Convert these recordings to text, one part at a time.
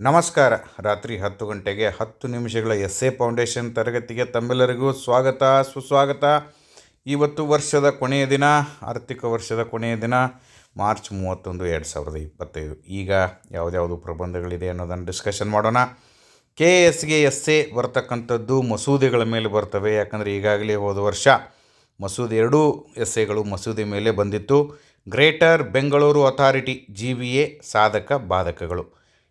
ನಮಸ್ಕಾರ. ರಾತ್ರಿ 10 ಗಂಟೆಗೆ 10 ನಿಮಿಷಗಳ ಎಸ್ಎ ಫೌಂಡೇಶನ್ ತರಗತಿಗೆ ತಮ್ಮೆಲ್ಲರಿಗೂ ಸ್ವಾಗತ ಸುಸ್ವಾಗತ. ಇವತ್ತು ವರ್ಷದ ಕೊನೆಯ ದಿನ, ಆರ್ಥಿಕ ವರ್ಷದ ಕೊನೆಯ ದಿನ ಮಾರ್ಚ್ 31, 2025. ಈಗ ಯಾವುದ್ಯಾವುದು ಪ್ರಬಂಧಗಳಿದೆ ಅನ್ನೋದನ್ನು ಡಿಸ್ಕಷನ್ ಮಾಡೋಣ. KSಗೆ ಎಸ್ಎ ಬರ್ತಕ್ಕಂಥದ್ದು ಮಸೂದೆಗಳ ಮೇಲೆ ಬರ್ತವೆ. ಯಾಕಂದರೆ ಈಗಾಗಲೇ ಹೋದ ವರ್ಷ ಎರಡೂ ಎಸ್ಎಗಳು ಮಸೂದೆ ಮೇಲೆ ಬಂದಿತ್ತು. ಗ್ರೇಟರ್ ಬೆಂಗಳೂರು ಅಥಾರಿಟಿ GBA ಸಾಧಕ ಬಾಧಕಗಳು.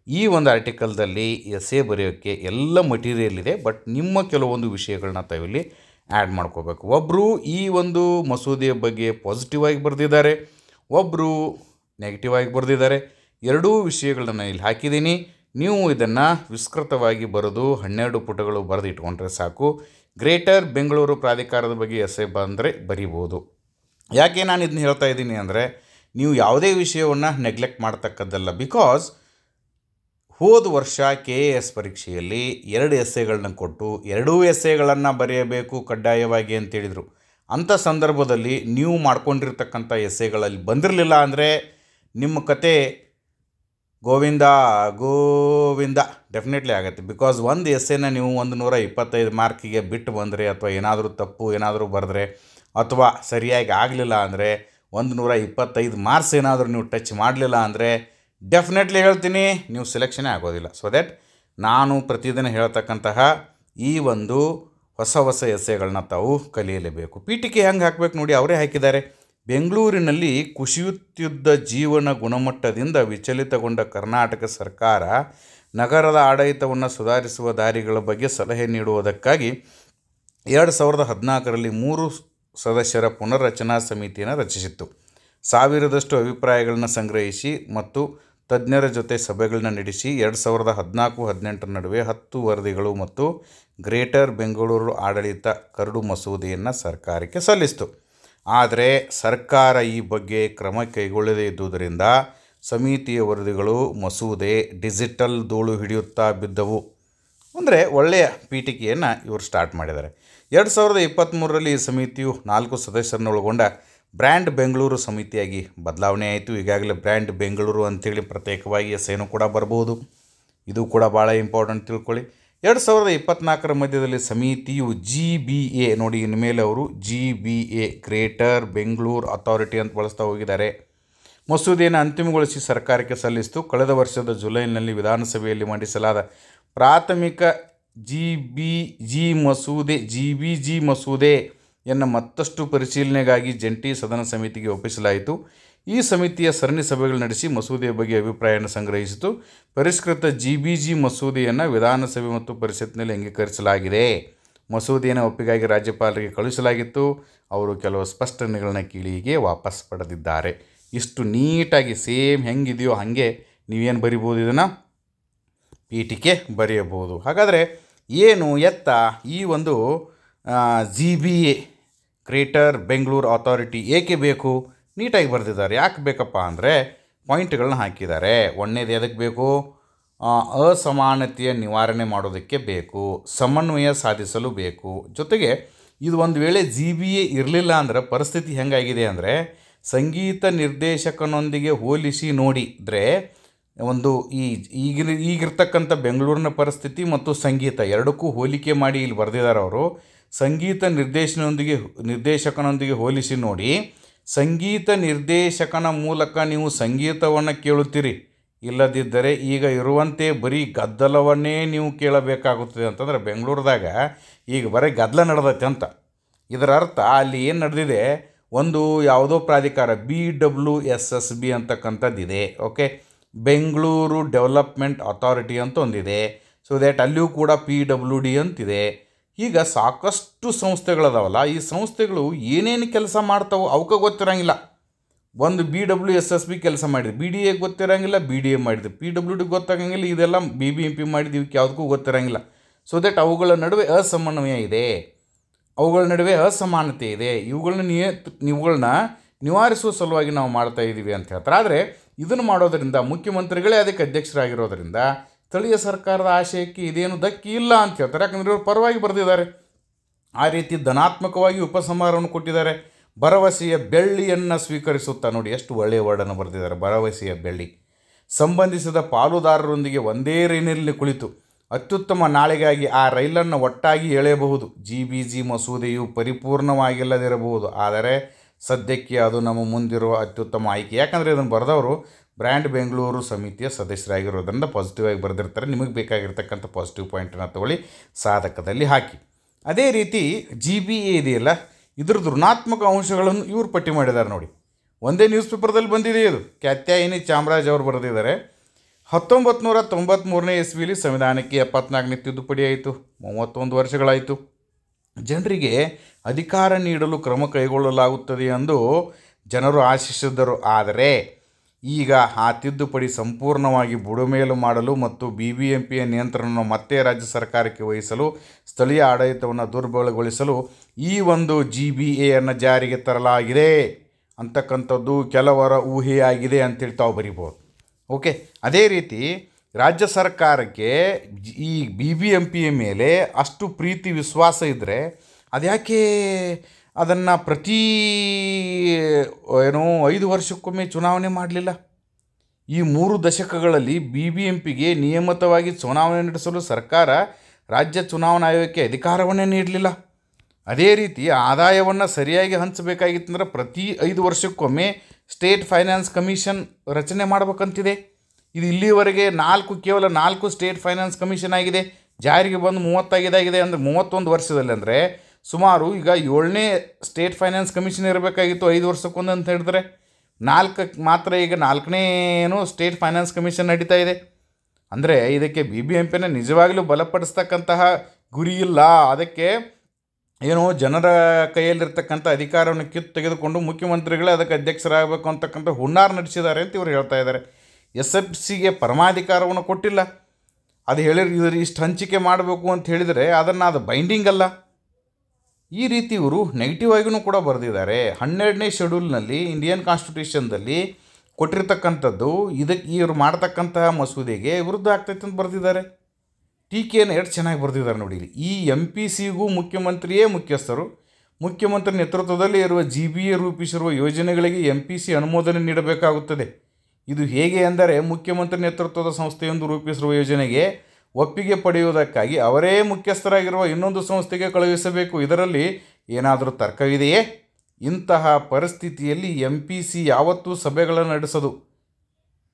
ಈ ಒಂದು ಆರ್ಟಿಕಲ್ದಲ್ಲಿ ಎಸ್ಎ ಬರೆಯೋಕ್ಕೆ ಎಲ್ಲ ಮಟೀರಿಯಲ್ ಇದೆ. ಬಟ್ ನಿಮ್ಮ ಕೆಲವೊಂದು ವಿಷಯಗಳನ್ನ ತಾವಿಲ್ಲಿ ಆ್ಯಡ್ ಮಾಡ್ಕೋಬೇಕು. ಒಬ್ಬರು ಈ ಒಂದು ಮಸೂದೆಯ ಬಗ್ಗೆ ಪಾಸಿಟಿವ್ ಆಗಿ ಬರೆದಿದ್ದಾರೆ, ಒಬ್ಬರು ನೆಗೆಟಿವ್ ಆಗಿ ಬರೆದಿದ್ದಾರೆ. ಎರಡೂ ವಿಷಯಗಳನ್ನ ಇಲ್ಲಿ ಹಾಕಿದ್ದೀನಿ. ನೀವು ಇದನ್ನು ವಿಸ್ತೃತವಾಗಿ ಬರೆದು 12 ಪುಟಗಳು ಬರೆದು ಇಟ್ಕೊಂಡ್ರೆ ಸಾಕು. ಗ್ರೇಟರ್ ಬೆಂಗಳೂರು ಪ್ರಾಧಿಕಾರದ ಬಗ್ಗೆ ಎಸ್ಎ ಬಂದರೆ ಬರಿಬೋದು. ಯಾಕೆ ನಾನು ಇದನ್ನ ಹೇಳ್ತಾ ಇದ್ದೀನಿ ಅಂದರೆ, ನೀವು ಯಾವುದೇ ವಿಷಯವನ್ನು ನೆಗ್ಲೆಕ್ಟ್ ಮಾಡ್ತಕ್ಕದ್ದಲ್ಲ. ಬಿಕಾಸ್ ಹೋದ ವರ್ಷ KS ಪರೀಕ್ಷೆಯಲ್ಲಿ 2 ಎಸ್ಸೆಗಳನ್ನ ಕೊಟ್ಟು 2 ಎಸ್ಸೆಗಳನ್ನು ಬರೆಯಬೇಕು ಕಡ್ಡಾಯವಾಗಿ ಅಂತೇಳಿದರು. ಅಂಥ ಸಂದರ್ಭದಲ್ಲಿ ನೀವು ಮಾಡ್ಕೊಂಡಿರ್ತಕ್ಕಂಥ ಎಸ್ಸೆಗಳಲ್ಲಿ ಬಂದಿರಲಿಲ್ಲ ಅಂದರೆ ನಿಮ್ಮ ಕತೆ ಗೋವಿಂದ ಡೆಫಿನೆಟ್ಲಿ ಆಗುತ್ತೆ. ಬಿಕಾಸ್ ಒಂದು ಎಸ್ಸೆನ ನೀವು 125 ಮಾರ್ಕಿಗೆ ಬಿಟ್ಟು ಬಂದರೆ, ಅಥವಾ ಏನಾದರೂ ತಪ್ಪು ಏನಾದರೂ ಬರೆದ್ರೆ, ಅಥವಾ ಸರಿಯಾಗಿ ಆಗಲಿಲ್ಲ ಅಂದರೆ 125 ಮಾರ್ಕ್ಸ್ ಏನಾದರೂ ನೀವು ಟಚ್ ಮಾಡಲಿಲ್ಲ ಅಂದರೆ ಡೆಫಿನೆಟ್ಲಿ ಹೇಳ್ತೀನಿ ನೀವು ಸೆಲೆಕ್ಷನೇ ಆಗೋದಿಲ್ಲ. ಸೊ ದ್ಯಾಟ್ ನಾನು ಪ್ರತಿದಿನ ಹೇಳ್ತಕ್ಕಂತಹ ಈ ಒಂದು ಹೊಸ ಎಸ್ಸೆಗಳನ್ನ ತಾವು ಕಲಿಯಲೇಬೇಕು. ಪೀಠಿಕೆ ಹೆಂಗೆ ಹಾಕಬೇಕು ನೋಡಿ, ಅವರೇ ಹಾಕಿದ್ದಾರೆ. ಬೆಂಗಳೂರಿನಲ್ಲಿ ಕುಸಿಯುತ್ತಿದ್ದ ಜೀವನ ಗುಣಮಟ್ಟದಿಂದ ವಿಚಲಿತಗೊಂಡ ಕರ್ನಾಟಕ ಸರ್ಕಾರ ನಗರದ ಆಡಳಿತವನ್ನು ಸುಧಾರಿಸುವ ದಾರಿಗಳ ಬಗ್ಗೆ ಸಲಹೆ ನೀಡುವುದಕ್ಕಾಗಿ 2014ರಲ್ಲಿ 3 ಸದಸ್ಯರ ಪುನರ್ರಚನಾ ಸಮಿತಿಯನ್ನು ರಚಿಸಿತ್ತು. 1000ದಷ್ಟು ಅಭಿಪ್ರಾಯಗಳನ್ನು ಸಂಗ್ರಹಿಸಿ ಮತ್ತು ತಜ್ಞರ ಜೊತೆ ಸಭೆಗಳನ್ನ ನಡೆಸಿ 2014-18 ನಡುವೆ 10 ವರದಿಗಳು ಮತ್ತು ಗ್ರೇಟರ್ ಬೆಂಗಳೂರು ಆಡಳಿತ ಕರಡು ಮಸೂದೆಯನ್ನು ಸರ್ಕಾರಕ್ಕೆ ಸಲ್ಲಿಸಿತು. ಆದರೆ ಸರ್ಕಾರ ಈ ಬಗ್ಗೆ ಕ್ರಮ ಕೈಗೊಳ್ಳದೇ ಇದ್ದುದರಿಂದ ಸಮಿತಿಯ ವರದಿಗಳು ಮಸೂದೆ ಡಿಜಿಟಲ್ ಧೂಳು ಹಿಡಿಯುತ್ತಾ ಬಿದ್ದವು. ಅಂದರೆ ಒಳ್ಳೆಯ ಪೀಠಿಕೆಯನ್ನು ಇವರು ಸ್ಟಾರ್ಟ್ ಮಾಡಿದ್ದಾರೆ. 2023ರಲ್ಲಿ ಈ ಸಮಿತಿಯು 4 ಸದಸ್ಯರನ್ನು ಒಳಗೊಂಡ ಬ್ರ್ಯಾಂಡ್ ಬೆಂಗಳೂರು ಸಮಿತಿಯಾಗಿ ಬದಲಾವಣೆ ಆಯಿತು. ಈಗಾಗಲೇ ಬ್ರ್ಯಾಂಡ್ ಬೆಂಗಳೂರು ಅಂಥೇಳಿ ಪ್ರತ್ಯೇಕವಾಗಿ ಎಸ್ಸೇನೂ ಕೂಡ ಬರ್ಬೋದು. ಇದು ಕೂಡ ಭಾಳ ಇಂಪಾರ್ಟೆಂಟ್ ತಿಳ್ಕೊಳ್ಳಿ. 2024ರ ಮಧ್ಯದಲ್ಲಿ ಸಮಿತಿಯು GBA ನೋಡಿ, ಇನ್ಮೇಲೆ ಅವರು GBA ಗ್ರೇಟರ್ ಬೆಂಗಳೂರು ಅಥಾರಿಟಿ ಅಂತ ಬಳಸ್ತಾ ಹೋಗಿದ್ದಾರೆ. ಮಸೂದೆಯನ್ನು ಅಂತಿಮಗೊಳಿಸಿ ಸರ್ಕಾರಕ್ಕೆ ಸಲ್ಲಿಸಿತು. ಕಳೆದ ವರ್ಷದ ಜುಲೈನಲ್ಲಿ ವಿಧಾನಸಭೆಯಲ್ಲಿ ಮಂಡಿಸಲಾದ ಪ್ರಾಥಮಿಕ GBG ಮಸೂದೆಯನ್ನು ಮತ್ತಷ್ಟು ಪರಿಶೀಲನೆಗಾಗಿ ಜಂಟಿ ಸದನ ಸಮಿತಿಗೆ ಒಪ್ಪಿಸಲಾಯಿತು. ಈ ಸಮಿತಿಯ ಸರಣಿ ಸಭೆಗಳು ನಡೆಸಿ ಮಸೂದೆಯ ಬಗ್ಗೆ ಅಭಿಪ್ರಾಯವನ್ನು ಸಂಗ್ರಹಿಸಿತು. ಪರಿಷ್ಕೃತ GBG ಮಸೂದೆಯನ್ನು ವಿಧಾನಸಭೆ ಮತ್ತು ಪರಿಷತ್ನಲ್ಲಿ ಅಂಗೀಕರಿಸಲಾಗಿದೆ. ಮಸೂದೆಯನ್ನು ಒಪ್ಪಿಗಾಗಿ ರಾಜ್ಯಪಾಲರಿಗೆ ಕಳುಹಿಸಲಾಗಿತ್ತು. ಅವರು ಕೆಲವು ಸ್ಪಷ್ಟನೆಗಳನ್ನ ಕೀಳಿಗೆ ವಾಪಸ್ ಪಡೆದಿದ್ದಾರೆ. ಇಷ್ಟು ನೀಟಾಗಿ ಸೇಮ್ ಹೆಂಗಿದೆಯೋ ಹಾಗೆ ನೀವೇನು ಬರಿಬೋದು, ಇದನ್ನು ಪೀಠಿಕೆ ಬರೆಯಬಹುದು. ಹಾಗಾದರೆ ಏನು ಎತ್ತ ಈ ಒಂದು GBA ಗ್ರೇಟರ್ ಬೆಂಗಳೂರು ಅಥಾರಿಟಿ ಏಕೆ ಬೇಕು? ನೀಟಾಗಿ ಬರೆದಿದ್ದಾರೆ. ಯಾಕೆ ಬೇಕಪ್ಪ ಅಂದರೆ ಪಾಯಿಂಟ್ಗಳನ್ನ ಹಾಕಿದ್ದಾರೆ. ಒಂದನೇದು ಎದಕ್ಕೆ ಬೇಕು? ಅಸಮಾನತೆಯ ನಿವಾರಣೆ ಮಾಡೋದಕ್ಕೆ ಬೇಕು, ಸಮನ್ವಯ ಸಾಧಿಸಲು ಬೇಕು. ಜೊತೆಗೆ ಇದು ಒಂದು ವೇಳೆ GBA ಇರಲಿಲ್ಲ ಅಂದರೆ ಪರಿಸ್ಥಿತಿ ಹೆಂಗಾಗಿದೆ ಅಂದರೆ, ಸಂಗೀತ ನಿರ್ದೇಶಕನೊಂದಿಗೆ ಹೋಲಿಸಿ ನೋಡಿದರೆ ಒಂದು ಈಗಿರ್ತಕ್ಕಂಥ ಬೆಂಗಳೂರಿನ ಪರಿಸ್ಥಿತಿ ಮತ್ತು ಸಂಗೀತ ಎರಡಕ್ಕೂ ಹೋಲಿಕೆ ಮಾಡಿ ಇಲ್ಲಿ ಬರೆದಿದ್ದಾರೆ ಅವರು. ಸಂಗೀತ ನಿರ್ದೇಶಕನೊಂದಿಗೆ ಹೋಲಿಸಿ ನೋಡಿ. ಸಂಗೀತ ನಿರ್ದೇಶಕನ ಮೂಲಕ ನೀವು ಸಂಗೀತವನ್ನು ಕೇಳುತ್ತೀರಿ, ಇಲ್ಲದಿದ್ದರೆ ಈಗ ಇರುವಂತೆ ಬರೀ ಗದ್ದಲವನ್ನೇ ನೀವು ಕೇಳಬೇಕಾಗುತ್ತದೆ. ಅಂತಂದರೆ ಬೆಂಗಳೂರದಾಗ ಈಗ ಬರೀ ಗದ್ದಲ ನಡೆದೈತೆ ಅಂತ. ಇದರ ಅರ್ಥ ಅಲ್ಲಿ ಏನು ನಡೆದಿದೆ, ಒಂದು ಯಾವುದೋ ಪ್ರಾಧಿಕಾರ BWSSB ಅಂತಕ್ಕಂಥದ್ದಿದೆ. ಓಕೆ, ಬೆಂಗಳೂರು ಡೆವಲಪ್ಮೆಂಟ್ ಅಥಾರಿಟಿ ಅಂತ ಒಂದಿದೆ. ಸೊ ದ್ಯಾಟ್ ಅಲ್ಲಿಯೂ ಕೂಡ PWD ಅಂತಿದೆ. ಈಗ ಸಾಕಷ್ಟು ಸಂಸ್ಥೆಗಳದಾವಲ್ಲ, ಈ ಸಂಸ್ಥೆಗಳು ಏನೇನು ಕೆಲಸ ಮಾಡ್ತಾವೆ ಅವಕ್ಕೆ ಗೊತ್ತಿರೋಂಗಿಲ್ಲ. ಒಂದು BWSSB ಕೆಲಸ ಮಾಡಿದೆ, BDA ಗೊತ್ತಿರೋಂಗಿಲ್ಲ, BDA ಮಾಡಿದೆ, PWD ಗೊತ್ತಾಗಂಗಿಲ್ಲ, ಇದೆಲ್ಲ BBMP ಮಾಡಿದ್ದು ಇವಕ್ಕೆ ಯಾವುದಕ್ಕೂ ಗೊತ್ತಿರೋಂಗಿಲ್ಲ. ಸೊ ದ್ಯಾಟ್ ಅವುಗಳ ನಡುವೆ ಅಸಮನ್ವಯ ಇದೆ, ಅವುಗಳ ನಡುವೆ ಅಸಮಾನತೆ ಇದೆ. ಇವುಗಳನ್ನ ನಿವಾರಿಸುವ ಸಲುವಾಗಿ ನಾವು ಮಾಡ್ತಾ ಇದ್ದೀವಿ ಅಂತ ಹೇಳ್ತಾರೆ. ಆದರೆ ಇದನ್ನು ಮಾಡೋದರಿಂದ ಮುಖ್ಯಮಂತ್ರಿಗಳೇ ಅದಕ್ಕೆ ಅಧ್ಯಕ್ಷರಾಗಿರೋದರಿಂದ ಸ್ಥಳೀಯ ಸರ್ಕಾರದ ಆಶಯಕ್ಕೆ ಇದೇನು ಧಕ್ಕೆ ಇಲ್ಲ ಅಂತ ಹೇಳ್ತಾರೆ. ಯಾಕಂದರೆ ಇವರು ಪರವಾಗಿ ಬರೆದಿದ್ದಾರೆ. ಆ ರೀತಿ ಧನಾತ್ಮಕವಾಗಿ ಉಪಸಂಹಾರವನ್ನು ಕೊಟ್ಟಿದ್ದಾರೆ. ಭರವಸೆಯ ಬೆಳ್ಳಿಯನ್ನು ಸ್ವೀಕರಿಸುತ್ತಾ ನೋಡಿ, ಎಷ್ಟು ಒಳ್ಳೆಯ ವರ್ಡನ್ನು ಬರೆದಿದ್ದಾರೆ, ಭರವಸೆಯ ಬೆಳ್ಳಿ. ಸಂಬಂಧಿಸಿದ ಪಾಲುದಾರರೊಂದಿಗೆ ಒಂದೇ ರೈಲಿನಲ್ಲಿ ಕುಳಿತು ಅತ್ಯುತ್ತಮ ನಾಳೆಗಾಗಿ ಆ ರೈಲನ್ನು ಒಟ್ಟಾಗಿ ಎಳೆಯಬಹುದು. GBG ಮಸೂದೆಯು ಪರಿಪೂರ್ಣವಾಗಿಲ್ಲದಿರಬಹುದು, ಆದರೆ ಸದ್ಯಕ್ಕೆ ಅದು ನಮ್ಮ ಮುಂದಿರುವ ಅತ್ಯುತ್ತಮ ಆಯ್ಕೆ. ಯಾಕಂದರೆ ಇದನ್ನು ಬರೆದವರು ಬ್ರ್ಯಾಂಡ್ ಬೆಂಗಳೂರು ಸಮಿತಿಯ ಸದಸ್ಯರಾಗಿರೋದ್ರಿಂದ ಪಾಸಿಟಿವ್ ಆಗಿ ಬರೆದಿರ್ತಾರೆ. ನಿಮಗೆ ಬೇಕಾಗಿರ್ತಕ್ಕಂಥ ಪಾಸಿಟಿವ್ ಪಾಯಿಂಟನ್ನು ತಗೊಳ್ಳಿ, ಸಾಧಕದಲ್ಲಿ ಹಾಕಿ. ಅದೇ ರೀತಿ GBA ಇದೆಯಲ್ಲ, ಇದ್ರದ್ದು ಋಣಾತ್ಮಕ ಅಂಶಗಳನ್ನು ಇವರು ಪಟ್ಟಿ ಮಾಡಿದ್ದಾರೆ ನೋಡಿ. ಒಂದೇ ನ್ಯೂಸ್ ಪೇಪರ್ದಲ್ಲಿ ಬಂದಿದೆ. ಇದು ಕಾತ್ಯಾಯಿನಿ ಚಾಮರಾಜ್ ಅವರು ಬರೆದಿದ್ದಾರೆ. 1993ನೇ ಇಸ್ವಿಲಿ ಸಂವಿಧಾನಕ್ಕೆ 74ನೇ ತಿದ್ದುಪಡಿ ಆಯಿತು. 31 ವರ್ಷಗಳಾಯಿತು. ಜನರಿಗೆ ಅಧಿಕಾರ ನೀಡಲು ಕ್ರಮ ಕೈಗೊಳ್ಳಲಾಗುತ್ತದೆ ಎಂದು ಜನರು ಆಶಿಸಿದ್ದರು. ಆದರೆ ಈಗ ಆ ತಿದ್ದುಪಡಿ ಸಂಪೂರ್ಣವಾಗಿ ಬುಡಮೇಲು ಮಾಡಲು ಮತ್ತು BBMPಯ ನಿಯಂತ್ರಣವನ್ನು ಮತ್ತೆ ರಾಜ್ಯ ಸರ್ಕಾರಕ್ಕೆ ವಹಿಸಲು, ಸ್ಥಳೀಯ ಆಡಳಿತವನ್ನು ದುರ್ಬಲಗೊಳಿಸಲು ಈ ಒಂದು GBAಯನ್ನು ಜಾರಿಗೆ ತರಲಾಗಿದೆ ಅಂತಕ್ಕಂಥದ್ದು ಕೆಲವರ ಊಹೆಯಾಗಿದೆ ಅಂತೇಳಿ ತಾವು ಬರಿಬೋದು. ಓಕೆ, ಅದೇ ರೀತಿ ರಾಜ್ಯ ಸರ್ಕಾರಕ್ಕೆ ಈ BBMPಯ ಮೇಲೆ ಅಷ್ಟು ಪ್ರೀತಿ ವಿಶ್ವಾಸ ಇದ್ದರೆ ಅದ್ಯಾಕೆ ಅದನ್ನು ಪ್ರತಿ 5 ವರ್ಷಕ್ಕೊಮ್ಮೆ ಚುನಾವಣೆ ಮಾಡಲಿಲ್ಲ? ಈ 3 ದಶಕಗಳಲ್ಲಿ BBMPಗೆ ನಿಯಮಿತವಾಗಿ ಚುನಾವಣೆ ನಡೆಸಲು ಸರ್ಕಾರ ರಾಜ್ಯ ಚುನಾವಣಾ ಆಯೋಗಕ್ಕೆ ಅಧಿಕಾರವನ್ನೇ ನೀಡಲಿಲ್ಲ. ಅದೇ ರೀತಿ ಆದಾಯವನ್ನು ಸರಿಯಾಗಿ ಹಂಚಬೇಕಾಗಿತ್ತಂದ್ರೆ ಪ್ರತಿ 5 ವರ್ಷಕ್ಕೊಮ್ಮೆ ಸ್ಟೇಟ್ ಫೈನಾನ್ಸ್ ಕಮಿಷನ್ ರಚನೆ ಮಾಡಬೇಕಂತಿದೆ. ಇದು ಇಲ್ಲಿವರೆಗೆ ಕೇವಲ 4 ಸ್ಟೇಟ್ ಫೈನಾನ್ಸ್ ಕಮಿಷನ್ ಆಗಿದೆ. ಜಾರಿಗೆ ಬಂದು 35 ಆಗಿದೆ. ಅಂದರೆ 31 ವರ್ಷದಲ್ಲಿ ಅಂದರೆ ಸುಮಾರು ಈಗ 7ನೇ ಸ್ಟೇಟ್ ಫೈನಾನ್ಸ್ ಕಮಿಷನ್ ಇರಬೇಕಾಗಿತ್ತು 5 ವರ್ಷಕ್ಕೊಂದು ಅಂತ ಹೇಳಿದ್ರೆ 4 ಮಾತ್ರ ಈಗ 4ನೇನು ಸ್ಟೇಟ್ ಫೈನಾನ್ಸ್ ಕಮಿಷನ್ ನಡೀತಾ ಇದೆ. ಅಂದರೆ ಇದಕ್ಕೆ BBMPನ ನಿಜವಾಗಲೂ ಬಲಪಡಿಸ್ತಕ್ಕಂತಹ ಗುರಿ ಇಲ್ಲ. ಅದಕ್ಕೆ ಜನರ ಕೈಯಲ್ಲಿರ್ತಕ್ಕಂಥ ಅಧಿಕಾರವನ್ನು ಕಿತ್ತು ತೆಗೆದುಕೊಂಡು ಮುಖ್ಯಮಂತ್ರಿಗಳೇ ಅದಕ್ಕೆ ಅಧ್ಯಕ್ಷರಾಗಬೇಕು ಅಂತಕ್ಕಂಥ ಹುನ್ನಾರ ನಡೆಸಿದ್ದಾರೆ ಅಂತ ಇವರು ಹೇಳ್ತಾ ಇದ್ದಾರೆ. SFCಗೆ ಪರಮಾಧಿಕಾರವನ್ನು ಕೊಟ್ಟಿಲ್ಲ. ಅದು ಹೇಳಿದ್ರೆ ಇಷ್ಟು ಹಂಚಿಕೆ ಮಾಡಬೇಕು ಅಂತ ಹೇಳಿದರೆ ಅದು ಬೈಂಡಿಂಗ್ ಅಲ್ಲ. ಈ ರೀತಿ ಇವರು ನೆಗೆಟಿವ್ ಆಗಿಯೂ ಕೂಡ ಬರೆದಿದ್ದಾರೆ. 12ನೇ ಶೆಡ್ಯೂಲ್ನಲ್ಲಿ ಇಂಡಿಯನ್ ಕಾನ್ಸ್ಟಿಟ್ಯೂಷನ್ದಲ್ಲಿ ಕೊಟ್ಟಿರ್ತಕ್ಕಂಥದ್ದು ಇದಕ್ಕೆ ಇವರು ಮಾಡ್ತಕ್ಕಂತಹ ಮಸೂದೆಗೆ ವಿರುದ್ಧ ಆಗ್ತೈತೆ ಅಂತ ಬರೆದಿದ್ದಾರೆ. ಟೀಕೆಯನ್ನು ಎಷ್ಟು ಚೆನ್ನಾಗಿ ಬರೆದಿದ್ದಾರೆ ನೋಡಿ. ಈ MPCಗೂ ಮುಖ್ಯಮಂತ್ರಿಯೇ ಮುಖ್ಯಸ್ಥರು. ಮುಖ್ಯಮಂತ್ರಿ ನೇತೃತ್ವದಲ್ಲಿ ಇರುವ GBA ರೂಪಿಸಿರುವ ಯೋಜನೆಗಳಿಗೆ MPC ಅನುಮೋದನೆ ನೀಡಬೇಕಾಗುತ್ತದೆ. ಇದು ಹೇಗೆ ಎಂದರೆ ಮುಖ್ಯಮಂತ್ರಿ ನೇತೃತ್ವದ ಸಂಸ್ಥೆಯೊಂದು ರೂಪಿಸಿರುವ ಯೋಜನೆಗೆ ಒಪ್ಪಿಗೆ ಪಡೆಯುವುದಕ್ಕಾಗಿ ಅವರೇ ಮುಖ್ಯಸ್ಥರಾಗಿರುವ ಇನ್ನೊಂದು ಸಂಸ್ಥೆಗೆ ಕಳುಹಿಸಬೇಕು. ಇದರಲ್ಲಿ ಏನಾದರೂ ತರ್ಕವಿದೆಯೇ? ಇಂತಹ ಪರಿಸ್ಥಿತಿಯಲ್ಲಿ MPC ಯಾವತ್ತೂ ಸಭೆಗಳನ್ನು ನಡೆಸದು.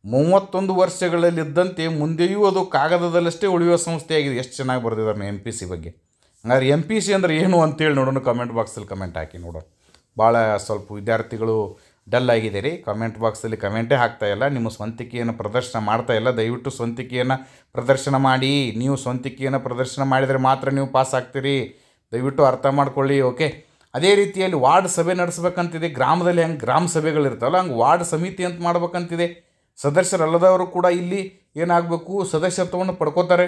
31 ವರ್ಷಗಳಲ್ಲಿದ್ದಂತೆ ಮುಂದೆಯೂ ಅದು ಕಾಗದದಲ್ಲಷ್ಟೇ ಉಳಿಯುವ ಸಂಸ್ಥೆಯಾಗಿದೆ. ಎಷ್ಟು ಚೆನ್ನಾಗಿ ಬರೆದಿದ್ದಾರೆ MPC ಬಗ್ಗೆ. ಹಾಗಾದ್ರೆ MPC ಅಂದರೆ ಏನು ಅಂತೇಳಿ ನೋಡೋಣ. ಕಮೆಂಟ್ ಬಾಕ್ಸಲ್ಲಿ ಕಮೆಂಟ್ ಹಾಕಿ ನೋಡೋಣ. ಭಾಳ ಸ್ವಲ್ಪ ವಿದ್ಯಾರ್ಥಿಗಳು ಡಲ್ ಆಗಿದ್ದೀರಿ. ಕಮೆಂಟ್ ಬಾಕ್ಸಲ್ಲಿ ಕಮೆಂಟೇ ಹಾಕ್ತಾಯಿಲ್ಲ. ನಿಮ್ಮ ಸ್ವಂತಿಕೆಯನ್ನು ಪ್ರದರ್ಶನ ಮಾಡ್ತಾಯಿಲ್ಲ. ದಯವಿಟ್ಟು ಸ್ವಂತಿಕೆಯನ್ನು ಪ್ರದರ್ಶನ ಮಾಡಿ. ನೀವು ಸ್ವಂತಿಕೆಯನ್ನು ಪ್ರದರ್ಶನ ಮಾಡಿದರೆ ಮಾತ್ರ ನೀವು ಪಾಸ್ ಆಗ್ತೀರಿ. ದಯವಿಟ್ಟು ಅರ್ಥ ಮಾಡ್ಕೊಳ್ಳಿ. ಓಕೆ, ಅದೇ ರೀತಿಯಲ್ಲಿ ವಾರ್ಡ್ ಸಭೆ ನಡೆಸ್ಬೇಕಂತಿದೆ. ಗ್ರಾಮದಲ್ಲಿ ಹೆಂಗೆ ಗ್ರಾಮ ಸಭೆಗಳಿರ್ತಾವಲ್ಲ ಹಂಗೆ ವಾರ್ಡ್ ಸಮಿತಿ ಅಂತ ಮಾಡ್ಬೇಕಂತಿದೆ. ಸದಸ್ಯರಲ್ಲದವರು ಕೂಡ ಇಲ್ಲಿ ಏನಾಗಬೇಕು, ಸದಸ್ಯತ್ವವನ್ನು ಪಡ್ಕೋತಾರೆ.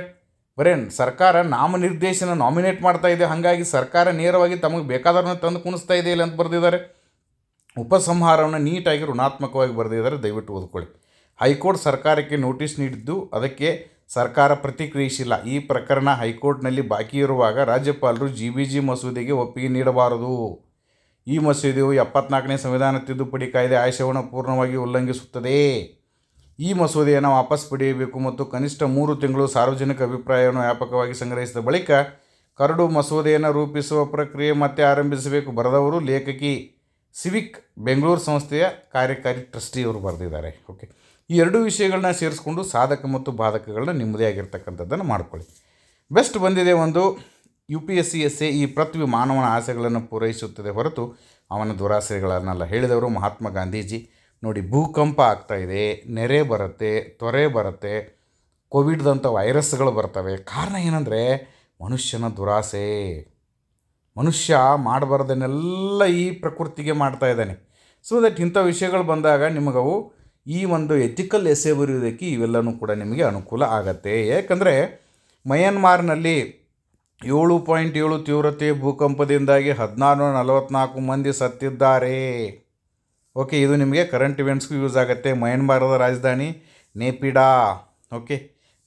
ಬರೇ ಸರ್ಕಾರ ನಾಮನಿರ್ದೇಶನ ನಾಮಿನೇಟ್ ಮಾಡ್ತಾ ಇದೆ. ಹಾಗಾಗಿ ಸರ್ಕಾರ ನೇರವಾಗಿ ತಮಗೆ ಬೇಕಾದವ್ರನ್ನ ತಂದು ಕುಣಿಸ್ತಾ ಇದೆ ಇಲ್ಲ ಅಂತ ಬರೆದಿದ್ದಾರೆ. ಉಪಸಂಹಾರವನ್ನು ನೀಟಾಗಿ ಋಣಾತ್ಮಕವಾಗಿ ಬರೆದಿದ್ದಾರೆ. ದಯವಿಟ್ಟು ಓದ್ಕೊಳ್ಳಿ. ಹೈಕೋರ್ಟ್ ಸರ್ಕಾರಕ್ಕೆ ನೋಟಿಸ್ ನೀಡಿದ್ದು ಅದಕ್ಕೆ ಸರ್ಕಾರ ಪ್ರತಿಕ್ರಿಯಿಸಿಲ್ಲ. ಈ ಪ್ರಕರಣ ಹೈಕೋರ್ಟ್ನಲ್ಲಿ ಬಾಕಿ ಇರುವಾಗ ರಾಜ್ಯಪಾಲರು GBG ಮಸೂದೆಗೆ ಒಪ್ಪಿಗೆ ನೀಡಬಾರದು. ಈ ಮಸೂದೆಯು 74ನೇ ಸಂವಿಧಾನ ತಿದ್ದುಪಡಿ ಕಾಯ್ದೆ ಆಶಯವನ್ನು ಪೂರ್ಣವಾಗಿ ಉಲ್ಲಂಘಿಸುತ್ತದೆ. ಈ ಮಸೂದೆಯನ್ನು ವಾಪಸ್ ಪಡೆಯಬೇಕು ಮತ್ತು ಕನಿಷ್ಠ 3 ತಿಂಗಳು ಸಾರ್ವಜನಿಕ ಅಭಿಪ್ರಾಯವನ್ನು ವ್ಯಾಪಕವಾಗಿ ಸಂಗ್ರಹಿಸಿದ ಬಳಿಕ ಕರಡು ಮಸೂದೆಯನ್ನು ರೂಪಿಸುವ ಪ್ರಕ್ರಿಯೆ ಮತ್ತೆ ಆರಂಭಿಸಬೇಕು. ಬರೆದವರು ಲೇಖಕಿ ಸಿವಿಕ್ ಬೆಂಗಳೂರು ಸಂಸ್ಥೆಯ ಕಾರ್ಯಕಾರಿ ಟ್ರಸ್ಟಿಯವರು ಬರೆದಿದ್ದಾರೆ. ಓಕೆ, ಈ 2 ವಿಷಯಗಳನ್ನ ಸೇರಿಸ್ಕೊಂಡು ಸಾಧಕ ಮತ್ತು ಬಾಧಕಗಳನ್ನ ನಿಮ್ಮದೇ ಆಗಿರ್ತಕ್ಕಂಥದ್ದನ್ನು ಮಾಡ್ಕೊಳ್ಳಿ. ಬೆಸ್ಟ್ ಬಂದಿದೆ ಒಂದು UPSC essay. ಈ ಪೃಥ್ವಿ ಮಾನವನ ಆಸೆಗಳನ್ನು ಪೂರೈಸುತ್ತದೆ ಹೊರತು ಅವನ ದುರಾಸೆಗಳನ್ನೆಲ್ಲ ಹೇಳಿದವರು ಮಹಾತ್ಮ ಗಾಂಧೀಜಿ. ನೋಡಿ, ಭೂಕಂಪ ಆಗ್ತಾಯಿದೆ, ನೆರೆ ಬರುತ್ತೆ, ತೊರೆ ಬರುತ್ತೆ, ಕೋವಿಡ್ದಂಥ ವೈರಸ್ಗಳು ಬರ್ತವೆ. ಕಾರಣ ಏನಂದರೆ ಮನುಷ್ಯನ ದುರಾಸೆ. ಮನುಷ್ಯ ಮಾಡಬಾರ್ದನ್ನೆಲ್ಲ ಈ ಪ್ರಕೃತಿಗೆ ಮಾಡ್ತಾ ಇದ್ದಾನೆ. ಸೊ ದಟ್ ಇಂಥ ವಿಷಯಗಳು ಬಂದಾಗ ನಿಮಗವು ಈ ಒಂದು ಎಥಿಕಲ್ ಎಸೆ ಬರೆಯೋದಕ್ಕೆ ಇವೆಲ್ಲವೂ ಕೂಡ ನಿಮಗೆ ಅನುಕೂಲ ಆಗತ್ತೆ. ಯಾಕಂದರೆ ಮಯನ್ಮಾರ್ನಲ್ಲಿ 7.7 ತೀವ್ರತೆಯ ಭೂಕಂಪದಿಂದಾಗಿ 1444 ಮಂದಿ ಸತ್ತಿದ್ದಾರೆ. ಓಕೆ, ಇದು ನಿಮಗೆ ಕರೆಂಟ್ ಇವೆಂಟ್ಸ್ಗೂ ಯೂಸ್ ಆಗುತ್ತೆ. ಮಯನ್ಮಾರದ ರಾಜಧಾನಿ ನೇಪಿಡಾ. ಓಕೆ,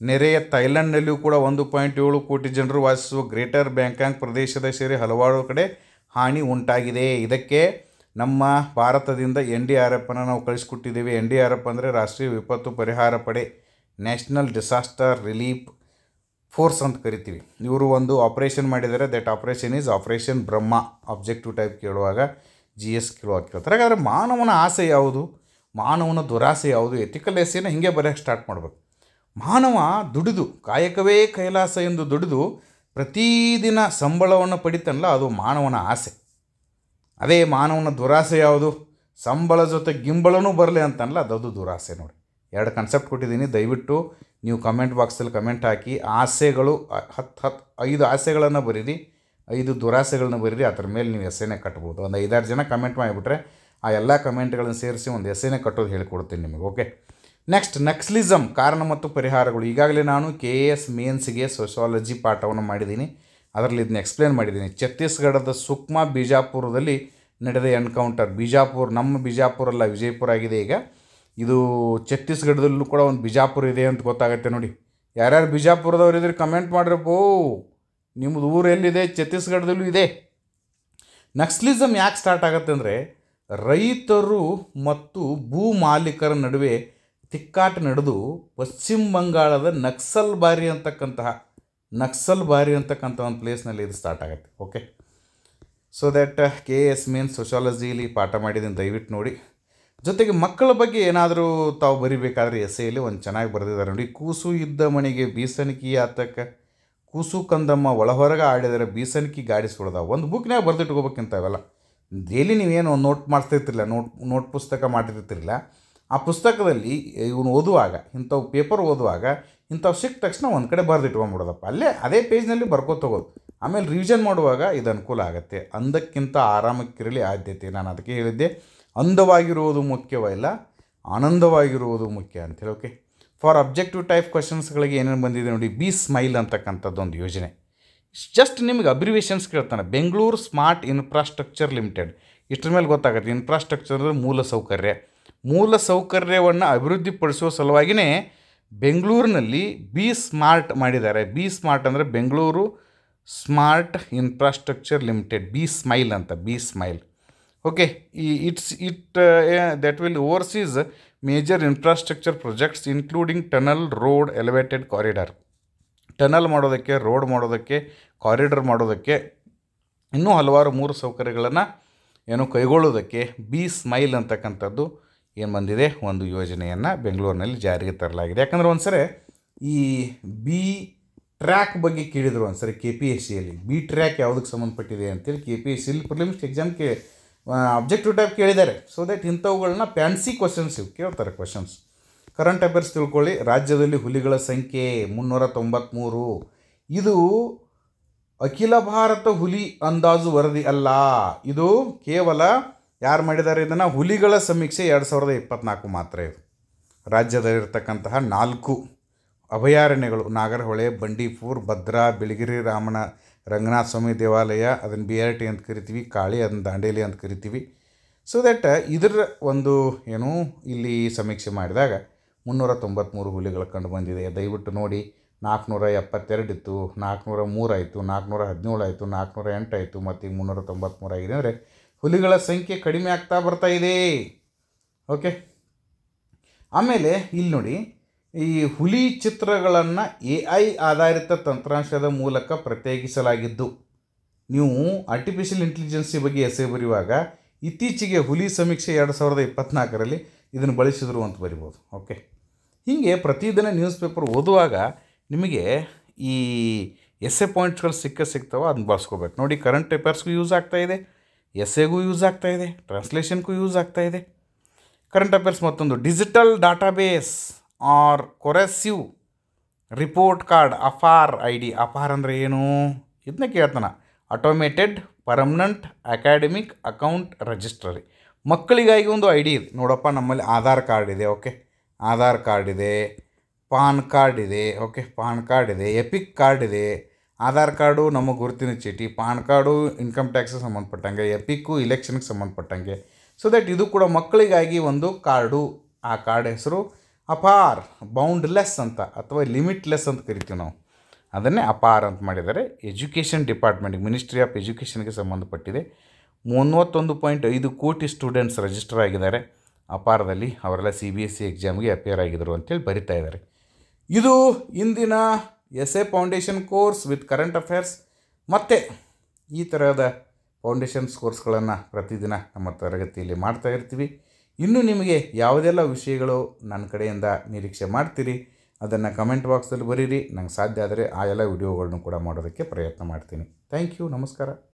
ನೆರೆಯ ಥೈಲ್ಯಾಂಡ್ನಲ್ಲಿಯೂ ಕೂಡ 1.7 ಕೋಟಿ ಜನರು ವಾಸಿಸುವ ಗ್ರೇಟರ್ ಬ್ಯಾಂಕಾಕ್ ಪ್ರದೇಶದ ಸೇರಿ ಹಲವಾರು ಕಡೆ ಹಾನಿ ಉಂಟಾಗಿದೆ. ಇದಕ್ಕೆ ನಮ್ಮ ಭಾರತದಿಂದ NDRF ನಾವು ಕಳಿಸ್ಕೊಟ್ಟಿದ್ದೀವಿ. NDRF ಅಂದರೆ ರಾಷ್ಟ್ರೀಯ ವಿಪತ್ತು ಪರಿಹಾರ ಪಡೆ, ನ್ಯಾಷನಲ್ ಡಿಸಾಸ್ಟರ್ ರಿಲೀಫ್ ಫೋರ್ಸ್ ಅಂತ ಕರಿತೀವಿ. ಇವರು ಒಂದು ಆಪ್ರೇಷನ್ ಮಾಡಿದ್ದಾರೆ. That operation is operation Brahma. Objective type ಕೇಳುವಾಗ GS ಕೇಳುವಾಗ ಕೇಳ್ತಾರೆ. ಹಾಗಾದರೆ ಮಾನವನ ಆಸೆ ಯಾವುದು, ಮಾನವನ ದುರಾಸೆ ಯಾವುದು? ಎಥಿಕಲ್ ಎಸ್ಸೆನ ಹಿಂಗೆ ಬರೆಯೋಕ್ಕೆ ಸ್ಟಾರ್ಟ್ ಮಾಡಬೇಕು. ಮಾನವ ದುಡಿದು, ಕಾಯಕವೇ ಕೈಲಾಸ ಎಂದು ದುಡಿದು ಪ್ರತಿದಿನ ಸಂಬಳವನ್ನು ಪಡಿತಾನಲ್ಲ, ಅದು ಮಾನವನ ಆಸೆ. ಅದೇ ಮಾನವನ ದುರಾಸೆ ಯಾವುದು? ಸಂಬಳ ಜೊತೆ ಗಿಂಬಳನೂ ಬರಲಿ ಅಂತನಲ್ಲ, ಅದು ದುರಾಸೆ. ನೋಡಿ, 2 ಕಾನ್ಸೆಪ್ಟ್ ಕೊಟ್ಟಿದ್ದೀನಿ. ದಯವಿಟ್ಟು ನೀವು ಕಮೆಂಟ್ ಬಾಕ್ಸಲ್ಲಿ ಕಮೆಂಟ್ ಹಾಕಿ. ಆಸೆಗಳು 5 ಆಸೆಗಳನ್ನು ಬರೀರಿ, 5 ದುರಾಸೆಗಳನ್ನ ಬರೀರಿ. ಅದರ ಮೇಲೆ ನೀವು ಎಸ್ಸೆನೇ ಕಟ್ಬೋದು. ಒಂದು 5-6 ಜನ ಕಮೆಂಟ್ ಮಾಡಿಬಿಟ್ರೆ ಆ ಎಲ್ಲ ಕಮೆಂಟ್ಗಳನ್ನು ಸೇರಿಸಿ ಒಂದು ಎಸ್ಸೆನೇ ಕಟ್ಟೋದು ಹೇಳಿಕೊಡ್ತೀನಿ ನಿಮಗೆ. ಓಕೆ, ನೆಕ್ಸ್ಟ್ ನಕ್ಸಲಿಸಮ್ ಕಾರಣ ಮತ್ತು ಪರಿಹಾರಗಳು. ಈಗಾಗಲೇ ನಾನು KS ಮೇನ್ಸ್ಗೆ ಸೋಷಿಯಾಲಜಿ ಪಾಠವನ್ನು ಮಾಡಿದ್ದೀನಿ. ಅದರಲ್ಲಿ ಇದನ್ನ ಎಕ್ಸ್ಪ್ಲೇನ್ ಮಾಡಿದ್ದೀನಿ. ಛತ್ತೀಸ್ಗಢದ ಸುಕ್ಮಾ, ಬಿಜಾಪುರದಲ್ಲಿ ನಡೆದ ಎನ್ಕೌಂಟರ್. ಬಿಜಾಪುರ ನಮ್ಮ ಬಿಜಾಪುರ ಅಲ್ಲ, ವಿಜಯಪುರ ಆಗಿದೆ ಈಗ. ಇದು ಛತ್ತೀಸ್ಗಢದಲ್ಲೂ ಕೂಡ ಒಂದು ಬಿಜಾಪುರ ಇದೆ ಅಂತ ಗೊತ್ತಾಗುತ್ತೆ. ನೋಡಿ, ಯಾರ್ಯಾರು ಬಿಜಾಪುರದವ್ರು ಇದ್ರೆ ಕಮೆಂಟ್ ಮಾಡಿರಪ್ಪೋ, ನಿಮ್ಮದು ಊರು ಎಲ್ಲಿದೆ? ಛತ್ತೀಸ್ಗಢದಲ್ಲೂ ಇದೆ. ನಕ್ಸಲಿಸಮ್ ಯಾಕೆ ಸ್ಟಾರ್ಟ್ ಆಗುತ್ತೆ ಅಂದರೆ, ರೈತರು ಮತ್ತು ಭೂ ಮಾಲೀಕರ ನಡುವೆ ತಿಕ್ಕಾಟ ನಡೆದು ಪಶ್ಚಿಮ ಬಂಗಾಳದ ನಕ್ಸಲ್ ಬಾರಿ ಅಂತಕ್ಕಂಥ ಒಂದು ಪ್ಲೇಸ್ನಲ್ಲಿ ಇದು ಸ್ಟಾರ್ಟ್ ಆಗುತ್ತೆ. Okay, so that KS mains ಸೋಷಿಯಾಲಜಿಲಿ ಪಾಠ ಮಾಡಿದ್ದೀನಿ, ದಯವಿಟ್ಟು ನೋಡಿ. ಜೊತೆಗೆ ಮಕ್ಕಳ ಬಗ್ಗೆ ಏನಾದರೂ ತಾವು ಬರಿಬೇಕಾದ್ರೆ ಎಸ್ಸೆಯಲ್ಲಿ ಒಂದು ಚೆನ್ನಾಗಿ ಬರೆದಿದ್ದಾರೆ ನೋಡಿ. ಕೂಸು ಇದ್ದ ಮನೆಗೆ ಬೀಸಣಿಕೆ ಆತಕ್ಕ, ಕೂಸು ಕಂದಮ್ಮ ಒಳಹೊರಗೆ ಆಡಿದರೆ ಬೀಸಣಿಕೆ ಗಾಡಿ ಸುಳ್ದ. ಒಂದು ಬುಕ್ನಾಗ ಬರೆದಿಟ್ಕೋಬೇಕಂತ ಅವೆಲ್ಲ. ಡೈಲಿ ನೀವೇನು ನೋಟ್ ಮಾಡಿಸ್ತಿರ್ತಿರಲ್ಲ, ನೋಟ್ ಪುಸ್ತಕ ಮಾಡಿರ್ತಿರಲಿಲ್ಲ, ಆ ಪುಸ್ತಕದಲ್ಲಿ ಇವನು ಓದುವಾಗ, ಇಂಥವು ಪೇಪರ್ ಓದುವಾಗ ಇಂಥವು ಸಿಕ್ಕ ತಕ್ಷಣ ಒಂದು ಕಡೆ ಬರೆದಿಟ್ಕೊಂಡ್ಬಿಡೋದಪ್ಪ. ಅದೇ ಪೇಜ್ನಲ್ಲಿ ಬರ್ಕೋತೋಗೋದು. ಆಮೇಲೆ ರಿವಿಷನ್ ಮಾಡುವಾಗ ಇದು ಅನುಕೂಲ ಆಗುತ್ತೆ. ಅಂದಕ್ಕಿಂತ ಆರಾಮಕ್ಕಿರಲಿ ಆದ್ಯತೆ. ನಾನು ಅದಕ್ಕೆ ಹೇಳಿದ್ದೆ, ಅಂದವಾಗಿರುವುದು ಮುಖ್ಯವಲ್ಲ, ಆನಂದವಾಗಿರುವುದು ಮುಖ್ಯ ಅಂತೇಳಿ. ಓಕೆ, ಫಾರ್ ಅಬ್ಜೆಕ್ಟಿವ್ ಟೈಪ್ ಕ್ವಶನ್ಸ್ಗಳಿಗೆ ಏನೇನು ಬಂದಿದೆ ನೋಡಿ. ಬಿ ಸ್ಮೈಲ್ ಅಂತಕ್ಕಂಥದ್ದೊಂದು ಯೋಜನೆ. ಜಸ್ಟ್ ನಿಮಗೆ ಅಬ್ರಿವೇಷನ್ಸ್ ಕೇಳ್ತಾನೆ. Bengaluru smart infrastructure limited. ಇಷ್ಟರ ಮೇಲೆ ಗೊತ್ತಾಗುತ್ತೆ. ಇನ್ಫ್ರಾಸ್ಟ್ರಕ್ಚರ್ ಅಂದರೆ ಮೂಲ ಸೌಕರ್ಯವನ್ನು ಅಭಿವೃದ್ಧಿಪಡಿಸುವ ಸಲುವಾಗಿಯೇ ಬೆಂಗಳೂರಿನಲ್ಲಿ ಬಿ ಸ್ಮಾರ್ಟ್ ಮಾಡಿದ್ದಾರೆ. ಬಿ ಸ್ಮಾರ್ಟ್ ಅಂದರೆ Bengaluru smart infrastructure limited, B smile ಅಂತ, B smile. Okay, that will oversees major infrastructure projects including tunnel, road, elevated corridor. Tunnel ಮಾಡೋದಕ್ಕೆ, ರೋಡ್ ಮಾಡೋದಕ್ಕೆ, ಕಾರಿಡಾರ್ ಮಾಡೋದಕ್ಕೆ, ಇನ್ನೂ ಹಲವಾರು 3 ಸೌಕರ್ಯಗಳನ್ನು ಕೈಗೊಳ್ಳೋದಕ್ಕೆ ಬಿ ಸ್ಮೈಲ್ ಅಂತಕ್ಕಂಥದ್ದು ಏನು ಬಂದಿದೆ, ಒಂದು ಯೋಜನೆಯನ್ನು ಬೆಂಗಳೂರಿನಲ್ಲಿ ಜಾರಿಗೆ ತರಲಾಗಿದೆ. ಯಾಕಂದರೆ ಒಂದು ಸರಿ ಈ ಬಿ ಟ್ರ್ಯಾಕ್ ಬಗ್ಗೆ ಕೇಳಿದರು ಒಂದು ಸರಿ KPSCಯಲ್ಲಿ. ಬಿ ಟ್ರ್ಯಾಕ್ ಯಾವುದಕ್ಕೆ ಸಂಬಂಧಪಟ್ಟಿದೆ ಅಂತೇಳಿ KPSCಯಲ್ಲಿ ಪ್ರಿಲಿಮ್ಸ್ ಎಕ್ಸಾಮ್ಗೆ ಅಬ್ಜೆಕ್ಟಿವ್ ಟೈಪ್ ಕೇಳಿದ್ದಾರೆ. ಸೊ ದಟ್ ಇಂಥವುಗಳನ್ನ ಫ್ಯಾನ್ಸಿ ಕ್ವಶನ್ಸ್ ಕೇಳ್ತಾರೆ. ಕ್ವಶನ್ಸ್ ಕರೆಂಟ್ ಅಫೇರ್ಸ್ ತಿಳ್ಕೊಳ್ಳಿ. ರಾಜ್ಯದಲ್ಲಿ ಹುಲಿಗಳ ಸಂಖ್ಯೆ 393. ಇದು ಅಖಿಲ ಭಾರತ ಹುಲಿ ಅಂದಾಜು ವರದಿ ಅಲ್ಲ. ಇದು ಕೇವಲ ಯಾರು ಮಾಡಿದ್ದಾರೆ ಇದನ್ನು? ಹುಲಿಗಳ ಸಮೀಕ್ಷೆ 2024 ಮಾತ್ರ. ಇದು ರಾಜ್ಯದಲ್ಲಿರ್ತಕ್ಕಂತಹ 4 ಅಭಯಾರಣ್ಯಗಳು: ನಾಗರಹೊಳೆ, ಬಂಡೀಪುರ್, ಭದ್ರಾ, ಬಿಳಿಗಿರಿ ರಂಗನಾಥ ಸ್ವಾಮಿ ದೇವಾಲಯ, ಅದನ್ನು BRT ಅಂತ ಕರಿತೀವಿ, ಕಾಳಿ ಅದನ್ನು ದಾಂಡೇಲಿ ಅಂತ ಕರಿತೀವಿ. ಸೊ ದಟ್ ಇದರ ಒಂದು ಇಲ್ಲಿ ಸಮೀಕ್ಷೆ ಮಾಡಿದಾಗ 393 ಹುಲಿಗಳು ಕಂಡು ಬಂದಿದೆ. ದಯವಿಟ್ಟು ನೋಡಿ. 472 ಇತ್ತು, 403 ಆಯಿತು, 417 ಆಯಿತು, 408 ಆಯಿತು, ಮತ್ತು ಈಗ 393 ಆಗಿದೆ. ಅಂದರೆ ಹುಲಿಗಳ ಸಂಖ್ಯೆ ಕಡಿಮೆ ಆಗ್ತಾ ಬರ್ತಾ ಇದೆ. ಓಕೆ, ಆಮೇಲೆ ಇಲ್ಲಿ ನೋಡಿ, ಈ ಹುಲಿ ಚಿತ್ರಗಳನ್ನು AI ಆಧಾರಿತ ತಂತ್ರಾಂಶದ ಮೂಲಕ ಪ್ರತ್ಯೇಕಿಸಲಾಗಿದ್ದು. ನೀವು ಆರ್ಟಿಫಿಷಿಯಲ್ ಇಂಟೆಲಿಜೆನ್ಸಿ ಬಗ್ಗೆ ಎಸ್ಸೆ ಬರೆಯುವಾಗ ಇತ್ತೀಚೆಗೆ ಹುಲಿ ಸಮೀಕ್ಷೆ 2024ರಲ್ಲಿ ಇದನ್ನು ಬಳಸಿದ್ರು ಅಂತ ಬರಿಬೋದು. ಓಕೆ, ಹೀಗೆ ಪ್ರತಿದಿನ ನ್ಯೂಸ್ ಪೇಪರ್ ಓದುವಾಗ ನಿಮಗೆ ಈ ಎಸ್ಸೆ ಪಾಯಿಂಟ್ಸ್ಗಳು ಸಿಗ್ತಾವೆ, ಅದನ್ನ ಬಳಸ್ಕೋಬೇಕು. ನೋಡಿ, ಕರೆಂಟ್ ಅಫೇರ್ಸ್ಗೂ ಯೂಸ್ ಆಗ್ತಾಯಿದೆ, ಎಸ್ಸೆಗೂ ಯೂಸ್ ಆಗ್ತಾಯಿದೆ, ಟ್ರಾನ್ಸ್ಲೇಷನ್ಗೂ ಯೂಸ್ ಆಗ್ತಾಯಿದೆ. ಕರೆಂಟ್ ಅಫೇರ್ಸ್ ಮತ್ತೊಂದು, ಡಿಜಿಟಲ್ ಡಾಟಾಬೇಸ್ ಆರ್ ಕೊರೆಸಿವ್ report card, APAAR ID. APAAR ಅಂದರೆ ಏನು ಇದನ್ನ ಕೇಳ್ತಾನೆ. Automated permanent academic account registry. ಮಕ್ಕಳಿಗಾಗಿ ಒಂದು ID ಇದೆ. ನೋಡಪ್ಪ, ನಮ್ಮಲ್ಲಿ ಆಧಾರ್ ಕಾರ್ಡ್ ಇದೆ. ಓಕೆ, ಆಧಾರ್ ಕಾರ್ಡ್ ಇದೆ, ಪಾನ್ ಕಾರ್ಡ್ ಇದೆ. ಓಕೆ, ಪಾನ್ ಕಾರ್ಡ್ ಇದೆ, ಎಪಿಕ್ ಕಾರ್ಡ್ ಇದೆ. ಆಧಾರ್ ಕಾರ್ಡು ನಮ್ಮ ಗುರುತಿನ ಚೀಟಿ, ಪಾನ್ ಕಾರ್ಡು ಇನ್ಕಮ್ ಟ್ಯಾಕ್ಸ್ಗೆ ಸಂಬಂಧಪಟ್ಟಂಗೆ, ಎಪಿಕ್ಕು ಇಲೆಕ್ಷನ್ಗೆ ಸಂಬಂಧಪಟ್ಟಂಗೆ. ಸೊ ದಟ್ ಇದು ಕೂಡ ಮಕ್ಕಳಿಗಾಗಿ ಒಂದು ಕಾರ್ಡು. ಆ ಕಾರ್ಡ್ ಹೆಸರು ಅಪಾರ್, ಬೌಂಡ್ಲೆಸ್ ಅಂತ ಅಥವಾ ಲಿಮಿಟ್ಲೆಸ್ ಅಂತ ಕರಿತೀವಿ ನಾವು. ಅದನ್ನೇ ಅಪಾರ್ ಅಂತ ಮಾಡಿದ್ದಾರೆ. ಎಜುಕೇಷನ್ ಡಿಪಾರ್ಟ್ಮೆಂಟ್ಗೆ, ಮಿನಿಸ್ಟ್ರಿ ಆಫ್ ಎಜುಕೇಷನ್ಗೆ ಸಂಬಂಧಪಟ್ಟಿದೆ. 31.5 ಕೋಟಿ ಸ್ಟೂಡೆಂಟ್ಸ್ ರಿಜಿಸ್ಟರ್ ಆಗಿದ್ದಾರೆ ಅಪಾರದಲ್ಲಿ. ಅವರೆಲ್ಲ CBSE ಎಕ್ಸಾಮ್ಗೆ ಅಪೇರ್ ಆಗಿದ್ದರು ಅಂತೇಳಿ ಬರಿತಾ ಇದ್ದಾರೆ. ಇದು ಇಂದಿನ S A foundation course with current affairs. ಮತ್ತು ಈ ಥರದ ಫೌಂಡೇಶನ್ಸ್ ಕೋರ್ಸ್ಗಳನ್ನು ಪ್ರತಿದಿನ ನಮ್ಮ ತರಗತಿಯಲ್ಲಿ ಮಾಡ್ತಾ ಇರ್ತೀವಿ. ಇನ್ನೂ ನಿಮಗೆ ಯಾವುದೆಲ್ಲ ವಿಷಯಗಳು ನನ್ನ ಕಡೆಯಿಂದ ನಿರೀಕ್ಷೆ ಮಾಡ್ತೀರಿ ಅದನ್ನು ಕಮೆಂಟ್ ಬಾಕ್ಸಲ್ಲಿ ಬರೀರಿ. ನಂಗೆ ಸಾಧ್ಯ ಆದರೆ ಆ ಎಲ್ಲ ವಿಡಿಯೋಗಳನ್ನು ಕೂಡ ಮಾಡೋದಕ್ಕೆ ಪ್ರಯತ್ನ ಮಾಡ್ತೀನಿ. Thank you. ನಮಸ್ಕಾರ.